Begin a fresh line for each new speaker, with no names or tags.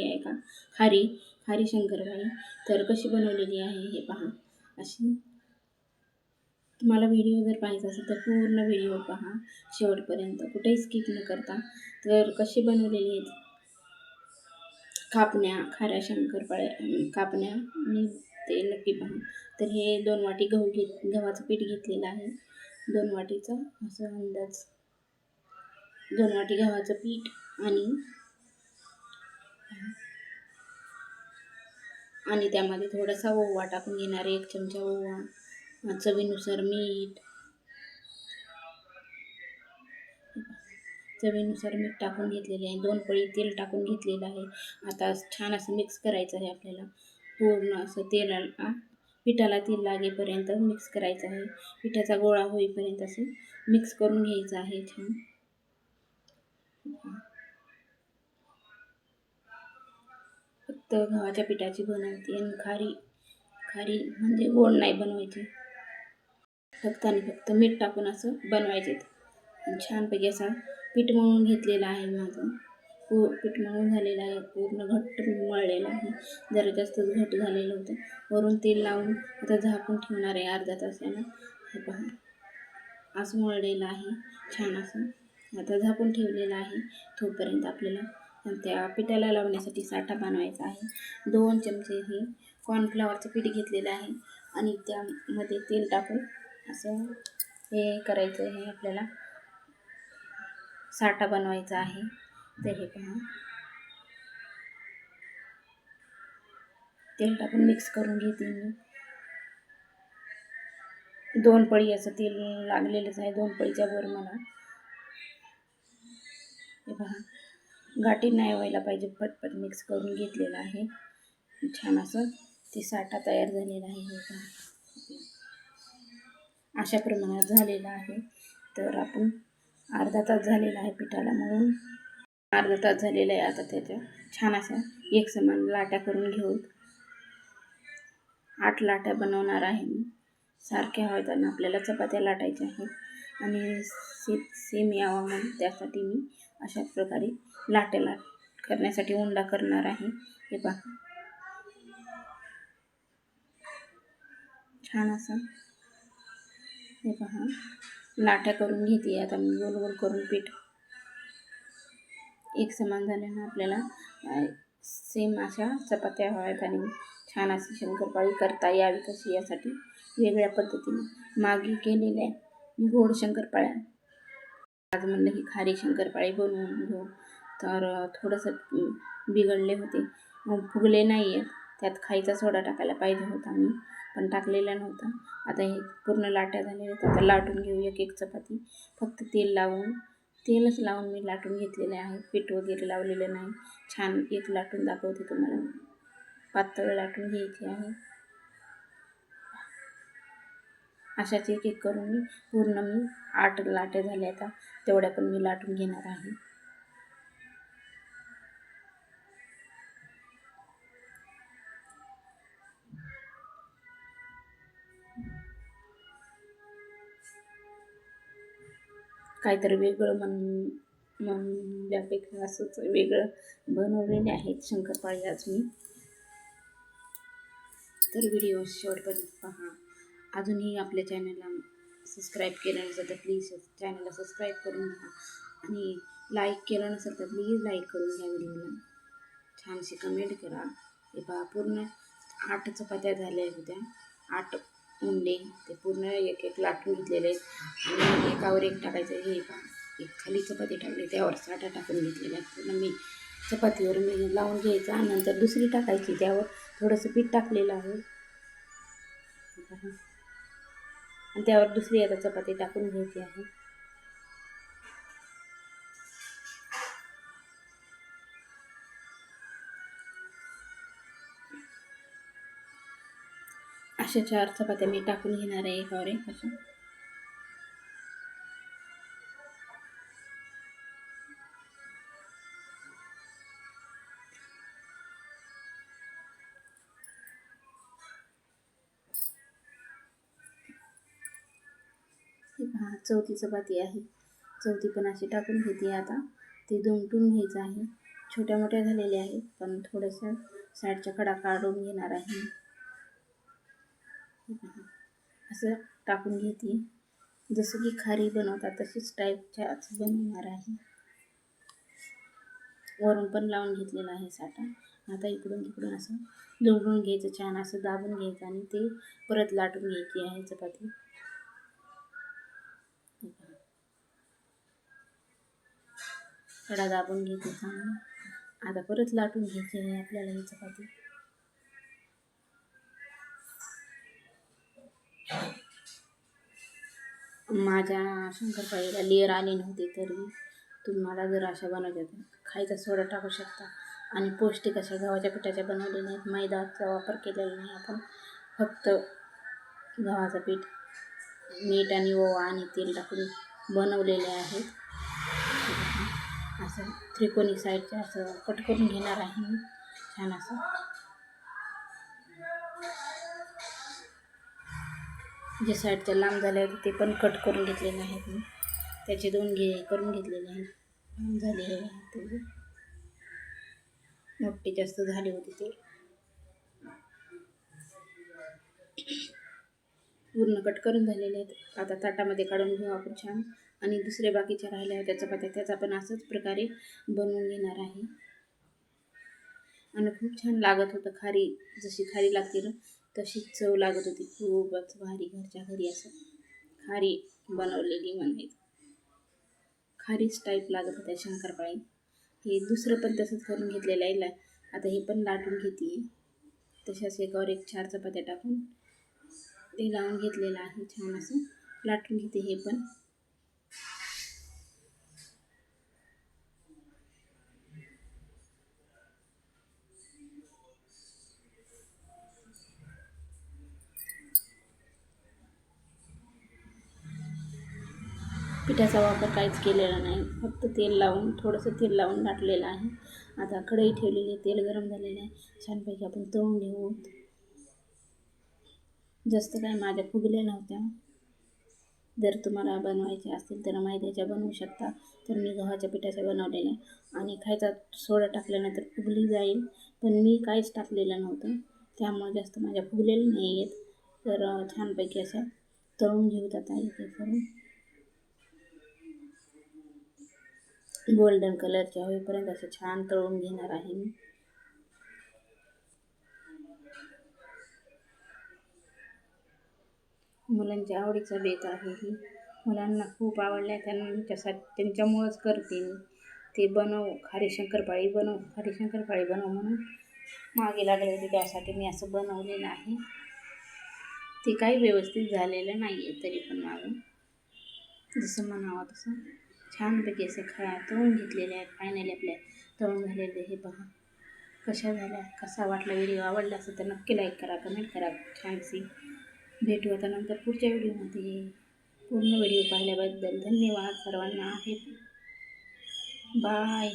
आहे का खारी खारी शंकरपाळी तर कशी बनवलेली आहे हे पहा। अशी तुम्हाला व्हिडिओ जर पाहायचा असेल तर पूर्ण व्हिडिओ पहा शेवटपर्यंत, कुठेही स्किप न करता। तर कशी बनवलेली आहेत कापण्या, खाऱ्या शंकरपाळ्या कापण्या मी ते नक्की पहा। तर हे 2 वाटी गव्हाचं पीठ घेतलेलं आहे। 2 वाटीचा असा अंदाज, 2 वाटी गव्हाचं पीठ आणि त्यामध्ये थोडासा ओवा टाकून घेणार, 1 चमचा ओवा, चवीनुसार मीठ, टाकून घेतलेले आहे। 2 पळी तेल टाकून घेतलेलं आहे। आता छान असं मिक्स करायचं आहे आपल्याला, पूर्ण असं पिठाला तेल लागेपर्यंत मिक्स करायचं आहे। पिठाचा गोळा होईपर्यंत असं मिक्स करून घ्यायचं आहे छान। फक्त गव्हाच्या पिठाची बनवते आणि खारी म्हणजे गोड नाही बनवायची, फक्त आणि फक्त मीठ टाकून असं बनवायचे। छानपैकी असा पीठ मळून घेतलेला आहे माझं, पीठ मळून झालेलं आहे, पूर्ण घट्ट मळलेलं आहे, जरा जास्त घट्ट झालेलं होतं। वरून तेल लावून आता झाकून ठेवणार आहे अर्धा तासाला। हे पहा असं मळलेलं आहे छान असं, आता झाकून ठेवलेलं आहे। तोपर्यंत आपल्याला त्या पिठाला लावण्यासाठी साठा बनवायचा आहे। 2 चमचे हे कॉर्नफ्लॉवरचं पीठ घेतलेलं आहे आणि त्यामध्ये तेल टाकून असं हे करायचं आहे, आपल्याला साठा बनवायचा आहे। तर हे पहा तेल टाकून मिक्स करून घेते मी। 2 पळी असं तेल लागलेलंच आहे, 2 पळीच्या वर मला। हे पहा गाठी नाही व्हायला पाहिजे, पटपट मिक्स करून घेतलेलं आहे। छान असं ते साठा तयार झालेला आहे। हे पहा अशा प्रमाणात झालेला आहे। तर आपण अर्धा तास झालेला आहे पिठाला, म्हणून अर्धा तास झालेला आहे। आता त्याच्या छान अशा एकसमान लाट्या करून घेऊ। 8 लाट्या बनवणार आहे मी, सारख्या होताना आपल्याला चपात्या लाटायच्या आहेत आणि सेम यावा म्हणून त्यासाठी मी अशा प्रकारे लाट्या करण्यासाठी उंडा करणार आहे। हे पहा छान असं, हे पहा लाट्या करून घेते आता मी गोल गोल करून पीठ एक समान झाल्यानं आपल्याला सेम अशा चपात्या हव्यात आणि छान अशी शंकरपाळी करता यावी कशी यासाठी वेगळ्या पद्धतीने मागे केलेल्या मी गोड शंकरपाळ्या, आज म्हणलं ही खारी शंकरपाळी बनवून घेऊ। तर थोडंसं बिघडले होते, फुगले नाही आहेत, त्यात खायचा सोडा टाकायला पाहिजे होता मी, पण टाकलेला नव्हता। आता हे पूर्ण लाट्या झालेल्या आहेत, आता लाटून घेऊ एक एक चपाती। फक्त तेलच लावून मी लाटून घेतलेले आहे, पीठ वगैरे लावलेलं नाही। छान एक लाटून दाखवते तुम्हाला, पातळ लाटून घ्यायची आहे। अशाच एक एक करून मी 8 लाट्या झाल्या, आता तेवढ्या पण मी लाटून घेणार आहे। काहीतरी वेगळं म्हणल्यापेक्षा असंच वेगळं बनवलेले आहेत शंकरपाळी आज मी। तर व्हिडिओ शेवटपर्यंत पहा। अजूनही आपल्या चॅनलला सबस्क्राईब केलं नसेल तर प्लीज चॅनलला सबस्क्राईब करून घ्या आणि लाईक केलं नसेल तर प्लीज लाईक करून घ्या व्हिडिओला, छानशी कमेंट करा। हे पहा पूर्ण 8 चपात्या झाल्या होत्या, 8 उंडे, ते पूर्ण एक एक लाटून घेतलेले आहेत आणि एकावर एक टाकायचं। हे पहा एक खाली चपाती टाकली, त्यावर साठा टाकून घेतलेला आहे। पूर्ण मी चपातीवर मी लावून घ्यायचा, नंतर दुसरी टाकायची, त्यावर थोडंसं पीठ टाकलेलं आहे आणि त्यावर दुसरी आता चपाती टाकून घ्यायची आहे। अशा 4 चपात्या मी टाकून घेणार आहे एकावर एक अशा। हे पहा चौथी चपाती आहे, चौथी पण अशी टाकून घेते। आता ते दुमटून घ्यायचं आहे छोट्या मोठ्या झालेल्या आहेत, पण थोडंसं साईडच्या कडा काढून घेणार आहे. असं टाकून घेते. जसं की खारी बनवतात तशीच टाईपच्याच बनवणार आहे. वरून पण लावून घेतलेला आहे साठा. आता इकडून तिकडून असं जोडून घ्यायचं, छान असं दाबून घ्यायचं आणि ते परत लाटून घ्यायची आहे चपाती. कडा दाबून घ्यायची चांगलं. आता परत लाटून घ्यायची आहे आपल्याला ही चपाती. माझ्या शंकरपाळीला लेअर आले नव्हते, तरी तुम्हाला जर अशा बनवायच्या तर खायचा सोडा टाकू शकता. आणि पौष्टिक अशा गव्हाच्या पिठाच्या बनवलेल्या नाहीत, मैदाचा वापर केलेला नाही आपण. फक्त गव्हाचं पीठ, मीठ आणि ओवा आणि तेल टाकून बनवलेले आहेत. असं त्रिकोणी साईडच्या असं कट करून घेणार आहे मी छान असं. जे साईडच्या लांब झाले होते ते पण कट करून घेतलेले आहेत मी. त्याचे 2 करून घेतलेले आहेत. लांब झालेले आहेत ते, मोठे जास्त झाले होते ते. पूर्ण कट करून झालेले आहेत. आता ताटामध्ये काढून घेऊ आपण छान. आणि दुसरे बाकीच्या राहिल्या होत्या चपात्या, त्याचा पण असंच प्रकारे बनवून घेणार आहे. आणि खूप छान लागत होतं. खारी जशी खारी लागते ना तशीच चव लागत होती. खूपच भारी. घरच्या घरी असं खारी बनवलेली म्हणायचं, खारीच टाईप लागत होत्या शंकरपाळी. हे दुसरं पण तसंच करून घेतलेलं आहे. आता हे पण लाटून घेते. तशाच एकावर एक 4 चपात्या टाकून ते लावून घेतलेलं आहे. छान असं लाटून घेते हे पण. पिठाचा वापर काहीच केलेला नाही, फक्त तेल लावून, थोडंसं तेल लावून लाटलेलं आहे. आता कढई ठेवलेली आहे, तेल गरम झालेलं आहे. छानपैकी आपण तळून घेऊ. जास्त काय माझ्या फुगल्या नव्हत्या. जर तुम्हाला बनवायचे असतील तर मैद्याच्या बनवू शकता, तर मी गव्हाच्या पिठाच्या बनवलेल्या. आणि खायचा सोडा टाकल्यानंतर फुगली जाईल, पण मी काहीच टाकलेलं नव्हतं, त्यामुळे जास्त माझ्या फुगलेल्या नाही आहेत. तर छानपैकी असं तळून घेऊ. आता इथे करून गोल्डन कलरच्या होईपर्यंत असं छान तळून घेणार आहे मी. मुलांच्या आवडीचा बेत आहे ही. मुलांना खूप आवडल्या, त्यांच्यामुळंच करते मी. ते बनव खारी शंकरपाळी बनव, खारी शंकरपाळी बनव म्हणून मागे लागले होते, त्यासाठी मी असं बनवलेलं आहे. ते काही व्यवस्थित झालेलं नाही आहे, तरी पण माझं जसं म्हणावं तसं छानपैकी असे तळून घेतलेले आहेत. फायनली आपल्या तळून झालेले हे पहा कशा झाल्या. कसा वाटला व्हिडिओ? आवडला असेल तर नक्की लाईक करा, कमेंट करा. छानशी भेटू आता नंतर पुढच्या व्हिडिओमध्ये. पूर्ण व्हिडिओ पाहिल्याबद्दल धन्यवाद सर्वांना. बाय.